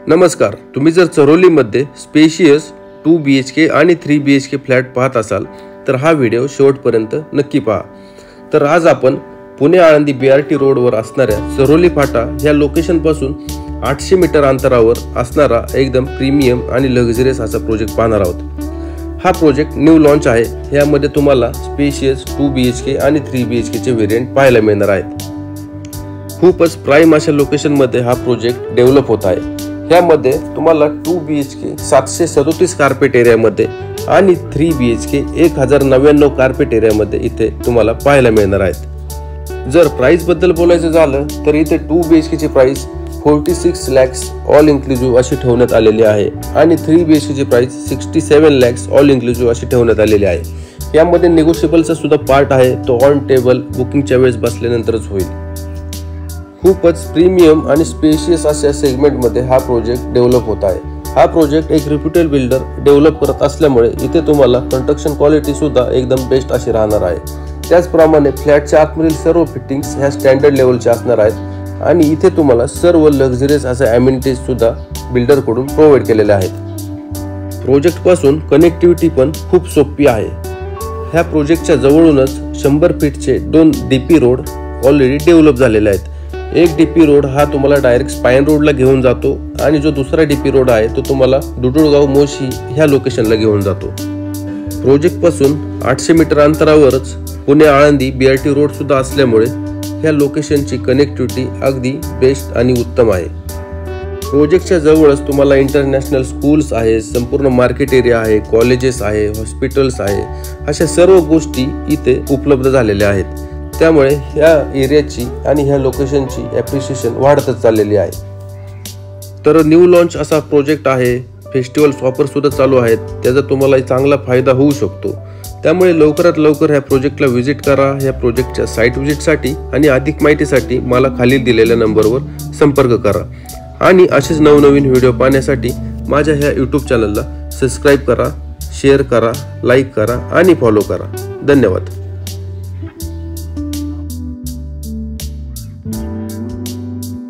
नमस्कार, तुम्ही जर चरोलीमध्ये स्पेशियस 2 BHK आणि 3 BHK फ्लॅट पाहत असाल तर हा व्हिडिओ शेवटपर्यंत नक्की पहा। तर आज आपण पुणे आळंदी BRT रोडवर असणाऱ्या चरोली फाटा या लोकेशन पासून 800 मीटर अंतरावर असणारा एकदम प्रीमियम आणि लक्झरियस असा प्रोजेक्ट पाहणार आहोत। हा प्रोजेक्ट न्यू लॉन्च आहे। यामध्ये तुम्हाला स्पेशियस 2 BHK आणि 3 BHK चे व्हेरिएंट पाहायला मिळणार आहेत। खूपच प्राइम अशा लोकेशन मध्ये हा प्रोजेक्ट डेव्हलप होत आहे। यामध्ये तुम्हाला 2 BHK 737 कार्पेट एरियामध्ये आणि 3 BHK 1099 कार्पेट एरियामध्ये इथे तुम्हाला पाहायला मिळणार आहेत। जर प्राइस बद्दल बोलायचं झालं तर इथे 2 BHK ची प्राइस 46 lakhs ऑल इन्क्लुसिव्ह अशी ठेवण्यात आलेली आहे आणि 3 BHK ची प्राइस 67 lakhs ऑल इन्क्लुसिव्ह अशी ठेवण्यात आलेली आहे। यामध्ये नेगोशिएबलचा सुद्धा पार्ट आहे, तो ऑन टेबल बुकिंगच्या वेळेस बसल्यानंतरच होईल। खूपच प्रीमियम आणि स्पेशियस अशा सेगमेंट मध्ये हा प्रोजेक्ट डेव्हलप होत आहे। हा प्रोजेक्ट एक रिप्युटेड बिल्डर डेव्हलप करत असल्यामुळे इथे तुम्हाला कंस्ट्रक्शन क्वालिटी सुद्धा एकदम बेस्ट अशी राहणार आहे। त्याचप्रमाणे फ्लॅटच्या आतमधील सर्व फिटिंग्स ह्या स्टँडर्ड लेवलच्या असणार आहेत आणि इथे तुम्हाला सर्व लक्झरियस असे अमेनिटीज सुद्धा बिल्डर कडून प्रोव्हाइड केलेले आहेत। प्रोजेक्ट पासून कनेक्टिव्हिटी पण खूप सोपी आहे। ह्या प्रोजेक्टच्या जवळूनच 100 फीटचे 2 DP रोड ऑलरेडी डेव्हलप झालेले आहेत। एक DP रोड हा तुम्हाला डायरेक्ट स्पाइन रोडला घेऊन जातो आणि जो दुसरा DP रोड आहे तो तुम्हाला दुडुळगाव मोशी ह्या लोकेशनला घेऊन जातो। प्रोजेक्ट पासून 800 मीटर अंतरावरच पुणे आळंदी BRT रोड सुद्धा असल्यामुळे ह्या लोकेशनची कनेक्टिव्हिटी अगदी बेस्ट आणि उत्तम आहे। प्रोजेक्टच्या जवळच तुम्हाला इंटरनॅशनल स्कूल्स आहे, संपूर्ण मार्केट एरिया आहे, कॉलेजेस आहे, हॉस्पिटल्स आहे, अशा सर्व गोष्टी इथे उपलब्ध झालेल्या आहेत। त्यामुळे ह्या एरियाची आणि ह्या लोकेशनची ॲप्रिशिएशन वाढतच चाललेली आहे। तर न्यू लॉन्च असा प्रोजेक्ट आहे। फेस्टिवल्स ऑफर सुद्धा चालू आहेत, त्याचा तुम्हाला चांगला फायदा होऊ शकतो। त्यामुळे लवकरात लवकर ह्या प्रोजेक्टला व्हिजिट करा। ह्या प्रोजेक्टच्या साईट व्हिजिटसाठी आणि अधिक माहितीसाठी मला खाली दिलेल्या नंबरवर संपर्क करा आणि असेच नवनवीन व्हिडिओ पाहण्यासाठी माझ्या ह्या यूट्यूब चॅनलला सबस्क्राईब करा, शेअर करा, लाईक करा आणि फॉलो करा। धन्यवाद।